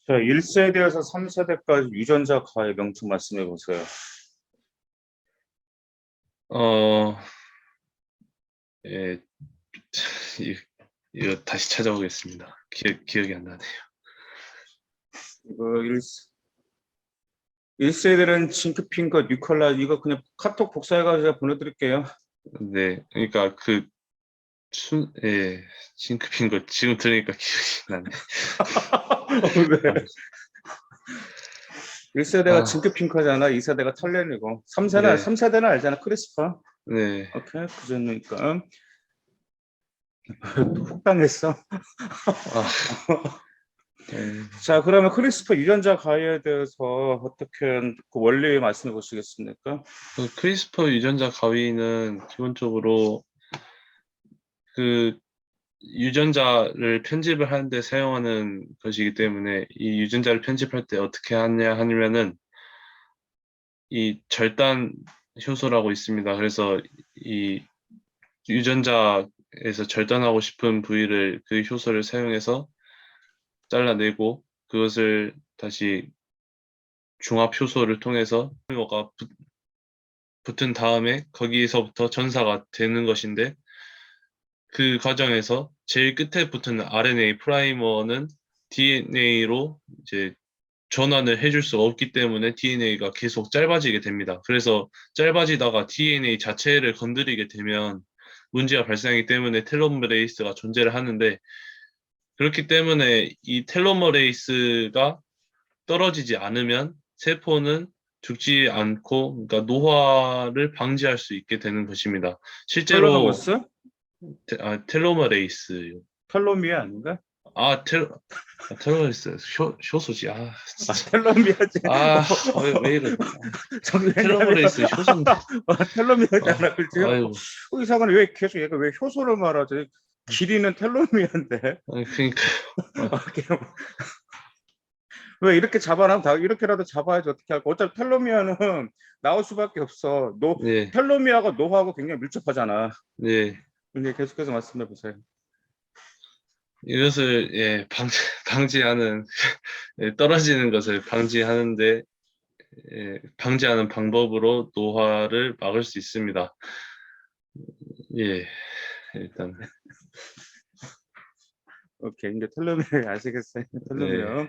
자, 1세대에서 3세대까지 유전자 가해 명칭 말씀해 보세요. 어, 예, 이거 다시 찾아보겠습니다. 기억이 안 나네요. 이거 1세대는 징크핑크, 뉴컬라 이거 그냥 카톡 복사해가지고 제가 보내드릴게요. 네, 그러니까 징크핀 거 지금 들으니까 기억이 나네. 왜? 1세대가 아, 징크핑크잖아. 2세대가 털렌이고. 네, 3세대는 알잖아. 크리스퍼. 네. 오케이. 그전이니까. 또 혹당했어. 아, 네. 자, 그러면 크리스퍼 유전자 가해에 대해서 어떻게 그 원리 말씀해 보시겠습니까? 크리스퍼 유전자 가위는 기본적으로 그 유전자를 편집을 하는데 사용하는 것이기 때문에 이 유전자를 편집할 때 어떻게 하냐 하면은 이 절단 효소라고 있습니다. 그래서 이 유전자에서 절단하고 싶은 부위를 그 효소를 사용해서 잘라내고 그것을 다시 중합 효소를 통해서 뭐가 붙은 다음에 거기서부터 전사가 되는 것인데 그 과정에서 제일 끝에 붙은 RNA 프라이머는 DNA로 이제 전환을 해줄 수 없기 때문에 DNA가 계속 짧아지게 됩니다. 그래서 짧아지다가 DNA 자체를 건드리게 되면 문제가 발생하기 때문에 텔로메레이스가 존재를 하는데 그렇기 때문에 이 텔로메레이스가 떨어지지 않으면 세포는 죽지 않고 그러니까 노화를 방지할 수 있게 되는 것입니다. 실제로 텔로노머스? 텔로메레이스요. 텔로미아 아닌가? 아, 텔로메레이스 효소지. 아, 진짜. 텔로미아지. 왜 이래. 정리하면 텔로메레이스 효소인데. 텔로미아잖아, 그지? 아유, 의사가 왜 계속 얘가 왜 효소를 말하지? 길이는 텔로미아인데. 그러니까. 왜 이렇게 잡아놔? 다 이렇게라도 잡아야지 어떻게 할까? 어차피 텔로미아는 나올 수밖에 없어. 네, 텔로미아가 노하고 굉장히 밀접하잖아. 네. 근데 계속해서 말씀해 보세요. 이것을 방지하는 떨어지는 것을 방지하는데 방지하는 방법으로 노화를 막을 수 있습니다. 예, 일단 오케이, 이제 텔로미아 아시겠어요? 네, 텔로미아.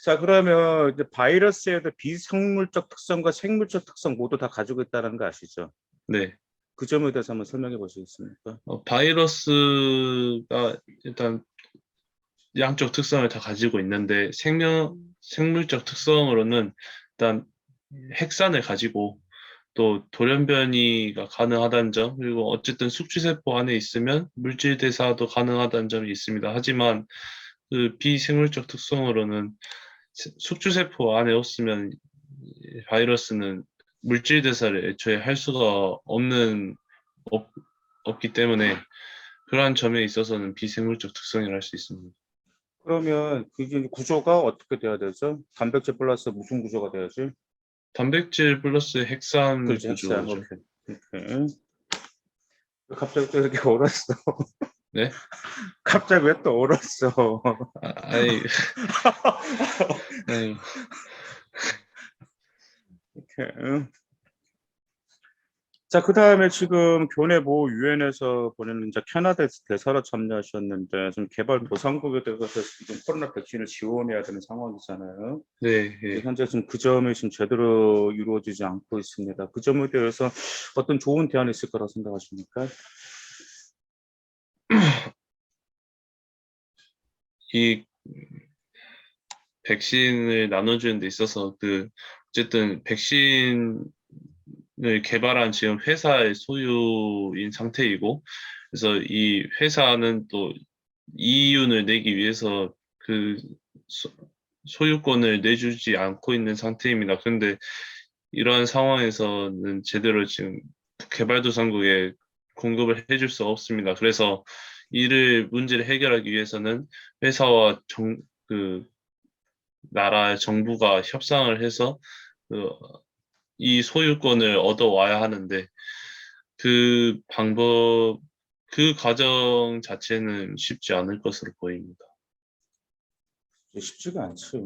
자, 그러면 이제 바이러스에도 비생물적 특성과 생물적 특성 모두 다 가지고 있다는 거 아시죠? 네. 그 점에 대해서 한번 설명해 보시겠습니까? 바이러스가 일단 양쪽 특성을 다 가지고 있는데 생물적 특성으로는 일단 핵산을 가지고 또 돌연변이가 가능하다는 점, 그리고 어쨌든 숙주세포 안에 있으면 물질 대사도 가능하다는 점이 있습니다. 하지만 그 비생물적 특성으로는 숙주세포 안에 없으면 바이러스는 물질 대사를 애초에 할 수가 없, 없기 때문에 그러한 점에 있어서는 비생물적 특성이라 할 수 있습니다. 그러면 그게 구조가 어떻게 돼야 되죠? 단백질 플러스 무슨 구조가 돼야지? 단백질 플러스 핵산 그렇지, 핵산. 구조죠. 오케이. 오케이. 갑자기 또 이렇게 얼었어. 네? 갑자기 왜 또 얼었어? 아이, 아이, 오케이. 자, 그 다음에 지금 교내 모 유엔에서 보내는 이제 캐나다 대사로 참여하셨는데 좀 개발 도상국에 대해서 지금 코로나 백신을 지원해야 되는 상황이잖아요. 네, 예. 현재 지금 그 점이 지금 제대로 이루어지지 않고 있습니다. 그 점에 대해서 어떤 좋은 대안이 있을 거라고 생각하십니까? 이 백신을 나눠주는 데 있어서 어쨌든 백신을 개발한 지금 회사의 소유인 상태이고 그래서 이 회사는 또 이윤을 내기 위해서 그 소유권을 내주지 않고 있는 상태입니다. 그런데 이러한 상황에서는 제대로 지금 개발도상국에 공급을 해줄 수 없습니다. 그래서 문제를 해결하기 위해서는 회사와 그 나라 정부가 협상을 해서 그, 이 소유권을 얻어와야 하는데 그 방법, 그 과정 자체는 쉽지 않을 것으로 보입니다. 쉽지가 않지.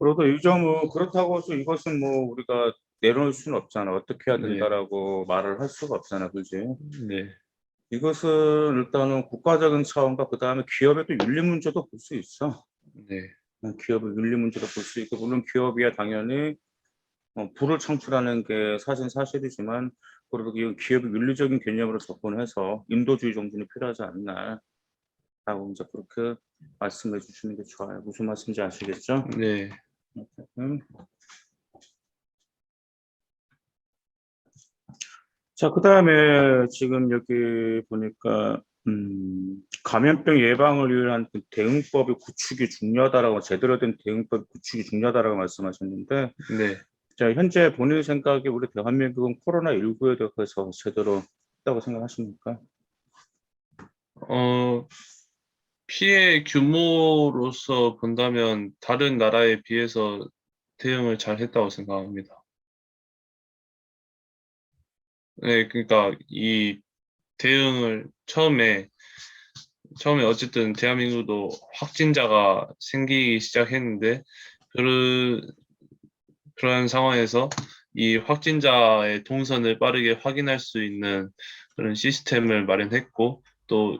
그래도 이 점은 그렇다고 해서 이것은 뭐 우리가 내려놓을 수는 없잖아. 어떻게 해야 네, 된다라고 말을 할 수가 없잖아. 그지? 네, 이것은 일단은 국가적인 차원과 그다음에 기업의 또 윤리 문제도 볼 수 있어. 네, 기업의 윤리 문제도 볼 수 있고 물론 기업이야 당연히 부를 창출하는 게 사실이지만 그래도 이 기업의 윤리적인 개념으로 접근해서 인도주의 정신이 필요하지 않나라고 이제 그렇게 말씀해 주시는 게 좋아요. 무슨 말씀인지 아시겠죠? 네. 음. 자, 그다음에 지금 여기 보니까 감염병 예방을 위한 그 대응법의 구축이 중요하다라고 제대로 된 대응법 구축이 중요하다라고 말씀하셨는데 네. 자, 현재 본인 생각에 우리 대한민국은 코로나19에 대해서 제대로 했다고 생각하십니까? 어, 피해 규모로서 본다면 다른 나라에 비해서 대응을 잘 했다고 생각합니다. 네, 그러니까 이 대응을 처음에 어쨌든 대한민국도 확진자가 생기기 시작했는데 그 그런 상황에서 이 확진자의 동선을 빠르게 확인할 수 있는 그런 시스템을 마련했고 또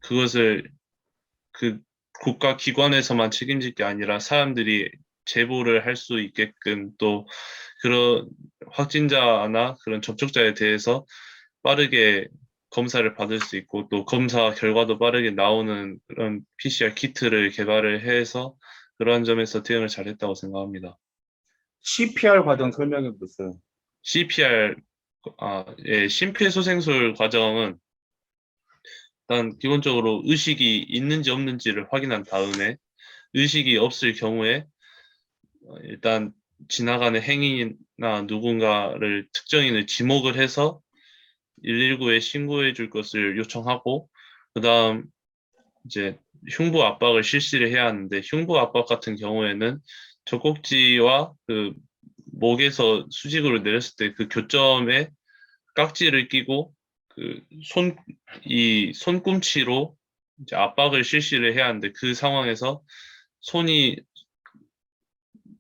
그것을 그 국가 기관에서만 책임질 게 아니라 사람들이 제보를 할 수 있게끔 또 그런 확진자나 그런 접촉자에 대해서 빠르게 검사를 받을 수 있고 또 검사 결과도 빠르게 나오는 그런 PCR 키트를 개발을 해서 그러한 점에서 대응을 잘했다고 생각합니다. CPR 과정 설명해 보세요. CPR, 예, 심폐소생술 과정은 일단 기본적으로 의식이 있는지 없는지를 확인한 다음에 의식이 없을 경우에 일단 지나가는 행인이나 누군가를 특정인을 지목을 해서 119에 신고해 줄 것을 요청하고 그다음 이제 흉부 압박을 실시를 해야 하는데 흉부 압박 같은 경우에는 젖꼭지와 그 목에서 수직으로 내렸을 때 그 교점에 깍지를 끼고 그 이 손꿈치로 이제 압박을 실시를 해야 하는데 그 상황에서 손이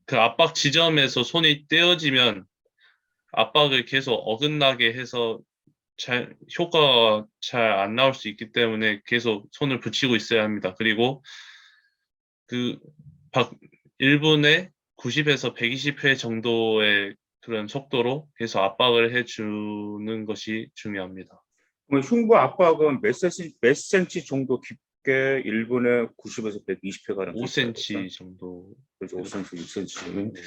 그 압박 지점에서 손이 떼어지면 압박을 계속 어긋나게 해서 효과가 잘 안 나올 수 있기 때문에 계속 손을 붙이고 있어야 합니다. 그리고 그 박 1분에 90에서 120회 정도의 그런 속도로 계속 압박을 해주는 것이 중요합니다. 그럼 흉부 압박은 몇 센치 정도 깊게 1분에 90에서 120회 가량 깊어야 될까? 5cm 정도. 그래서 5cm, 6cm. 네.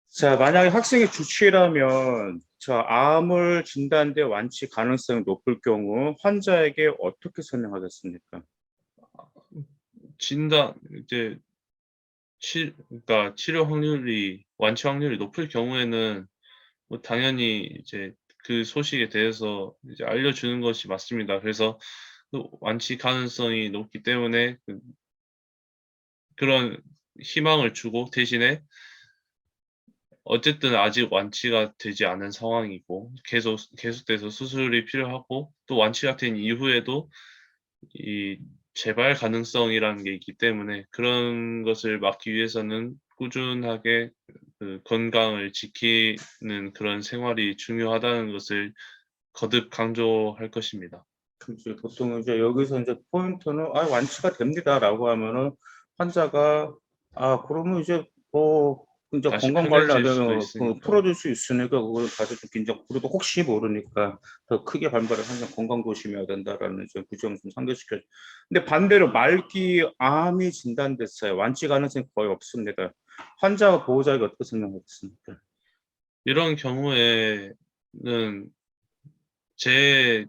자, 만약에 학생이 주치의라면 자, 암을 진단돼 완치 가능성이 높을 경우 환자에게 어떻게 설명하겠습니까? 진단 이제 그러니까 치료 확률이 완치 확률이 높을 경우에는 뭐 당연히 이제 그 소식에 대해서 이제 알려주는 것이 맞습니다. 그래서 그 완치 가능성이 높기 때문에 그런 희망을 주고 대신에 어쨌든 아직 완치가 되지 않은 상황이고 계속돼서 수술이 필요하고 또 완치가 된 이후에도 이 재발 가능성이라는 게 있기 때문에 그런 것을 막기 위해서는 꾸준하게 그 건강을 지키는 그런 생활이 중요하다는 것을 거듭 강조할 것입니다. 이제 보통 이제 여기서 이제 포인트는 완치가 됩니다라고 하면은 환자가 그러면 이제 이제 다시 건강 관리 안 편해질 수도 되면 있으니까. 풀어줄 수 있으니까 그걸 가지고 좀 긴장 그래도 혹시 모르니까 더 크게 반발을 항상 건강 조심해야 된다라는 이제 규정을 좀 상기시켜. 근데 반대로 말기 암이 진단됐어요. 완치 가능성이 거의 없습니다. 환자와 보호자에게 어떻게 생각하겠습니까? 이런 경우에는 제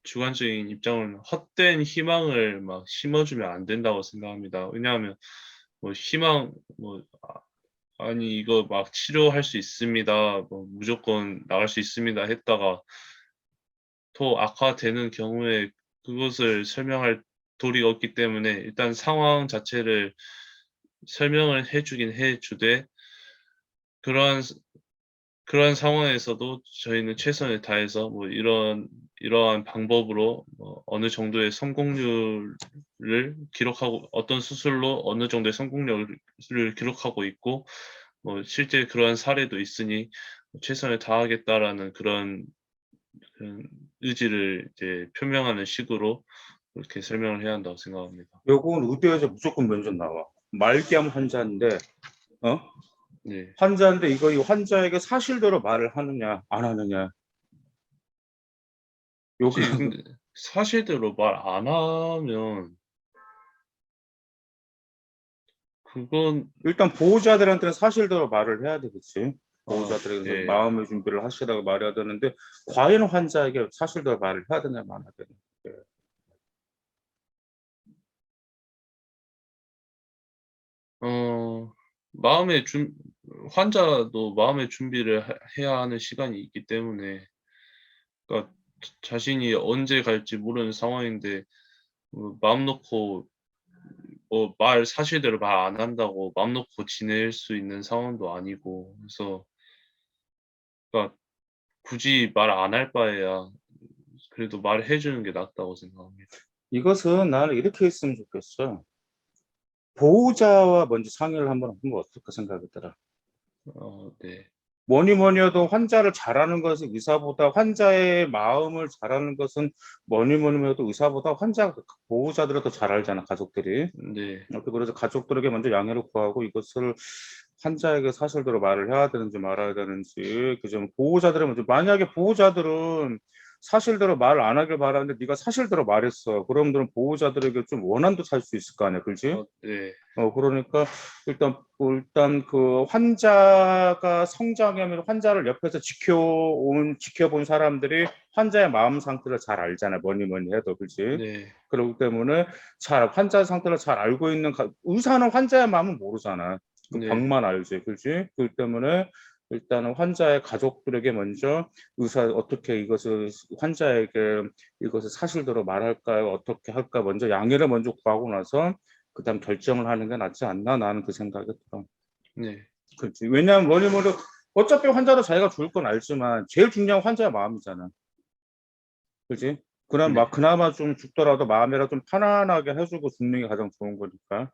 주관적인 입장은 헛된 희망을 막 심어주면 안 된다고 생각합니다. 왜냐하면 뭐 희망 뭐 아니 이거 막 치료할 수 있습니다. 뭐 무조건 나갈 수 있습니다 했다가 더 악화되는 경우에 그것을 설명할 도리가 없기 때문에 일단 상황 자체를 설명을 해주긴 해주되 그러한 그런 상황에서도 저희는 최선을 다해서 뭐 이러한 방법으로 뭐 어느 정도의 성공률을 기록하고 어떤 수술로 어느 정도의 성공률을 기록하고 있고 뭐 실제 그러한 사례도 있으니 최선을 다하겠다라는 그런 의지를 이제 표명하는 식으로 그렇게 설명을 해야 한다고 생각합니다. 요건 의대에서 무조건 면접 나와. 말기암 환자인데 네. 환자인데 이 환자에게 사실대로 말을 하느냐 안 하느냐. 요거 혹시 근데 사실대로 말 안 하면 그건 일단 보호자들한테는 사실대로 말을 해야 되겠지. 보호자들에게 예. 마음의 준비를 하시라고 말해야 되는데 과연 환자에게 사실대로 말을 해야 되냐 말아야 되냐. 마음의 환자도 마음의 준비를 해야 하는 시간이 있기 때문에 그러니까 자신이 언제 갈지 모르는 상황인데 마음 놓고 말 사실대로 말 안 한다고 마음 놓고 지낼 수 있는 상황도 아니고 그래서 그러니까 굳이 말 안 할 바에야 그래도 말해 주는 게 낫다고 생각합니다. 이것은 나는 이렇게 했으면 좋겠어. 보호자와 먼저 상의를 한번 하면 어떨까 생각이 들어. 네. 뭐니 뭐니 해도 환자를 잘하는 것은 의사보다 환자의 마음을 잘하는 것은 뭐니 뭐니 해도 의사보다 보호자들이 더 잘 알잖아, 가족들이. 네. 그래서 가족들에게 먼저 양해를 구하고 이것을 환자에게 사실대로 말을 해야 되는지 말아야 되는지 그 점 보호자들은 먼저 만약에 보호자들은 사실대로 말을 안 하길 바라는데 네가 사실대로 말했어. 그러면은 보호자들에게 좀 원한도 살 수 있을 거 아니야, 그렇지? 네. 그러니까 일단 그 환자가 성장하면 환자를 옆에서 지켜본 사람들이 환자의 마음 상태를 잘 알잖아요. 뭐니 뭐니 해도 그렇지. 네. 그렇기 때문에 환자 상태를 잘 알고 있는 의사는 환자의 마음은 모르잖아. 그 네. 병만 알지, 그렇지? 그렇기 때문에 일단은 환자의 가족들에게 먼저 어떻게 이것을 환자에게 이것을 사실대로 말할까요? 어떻게 할까? 먼저 양해를 먼저 구하고 나서 그다음 결정을 하는 게 낫지 않나? 나는 그 생각이 들어. 네. 그렇지. 왜냐하면 뭐니 뭐니 어차피 환자도 자기가 죽을 건 알지만 제일 중요한 건 환자의 마음이잖아. 그렇지? 네. 그나마 좀 죽더라도 마음이라 좀 편안하게 해주고 죽는 게 가장 좋은 거니까.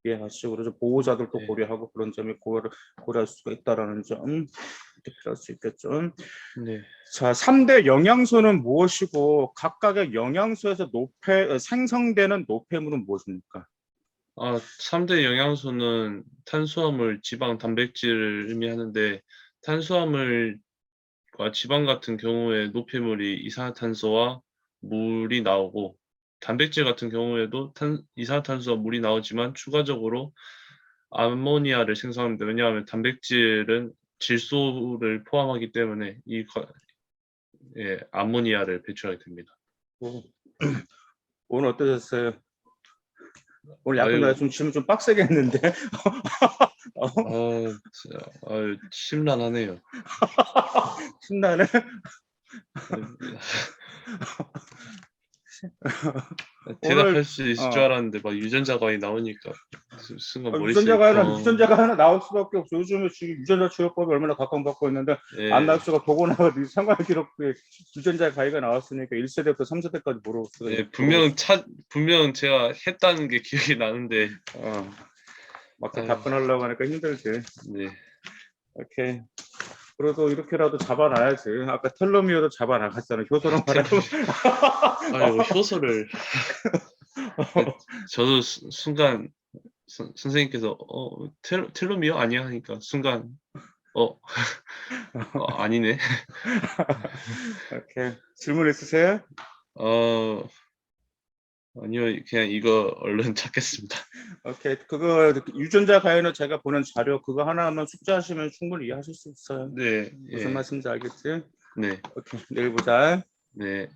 이해하시고 그래서 보호자들도 네. 고려하고 그런 점이 고려할 수가 있다라는 점 이렇게 필요할 수 있겠죠. 네. 자, 3대 영양소는 무엇이고 각각의 영양소에서 생성되는 노폐물은 무엇입니까? 3대 영양소는 탄수화물, 지방, 단백질을 의미하는데 탄수화물과 지방 같은 경우에 노폐물이 이산화탄소와 물이 나오고 단백질 같은 경우에도 이산화탄소와 물이 나오지만 추가적으로 암모니아를 생성합니다. 왜냐하면 단백질은 질소를 포함하기 때문에 암모니아를 배출하게 됩니다. 오늘 어떠셨어요? 오늘 약간 내가 아유, 좀 질문 좀 빡세게 했는데. 심란하네요. 신나네. 오늘 대답할 수 있을 줄 알았는데 막 유전자 과이 나오니까 순간 머릿속이 유전자가 하나 나올 수밖에 없어. 요즘에 지금 유전자 치료법이 얼마나 각광받고 있는데 안 나올 수가 보고 나서 생활 기록부에 유전자 가위가 나왔으니까 1세대부터 3세대까지 물어볼 수가 있고. 분명 제가 했다는 게 기억이 나는데 막상 답변하려고 하니까 힘들지. 네. 오케이. 그래도 이렇게라도 잡아놔야지. 아까 텔로미어도 잡아나갔잖아. 효소랑 말하고. 아유, 효소를 저도 순간 선생님께서 텔로미어 아니야 하니까 순간 아니네. 오케이. 질문 있으세요? 아니요, 그냥 이거 얼른 찾겠습니다. 오케이. 그거 유전자 가위는 제가 보낸 자료 그거 하나만 숙지하시면 충분히 이해하실 수 있어요. 네. 무슨 말씀인지 알겠지? 네. 오케이. 내일 보자. 네.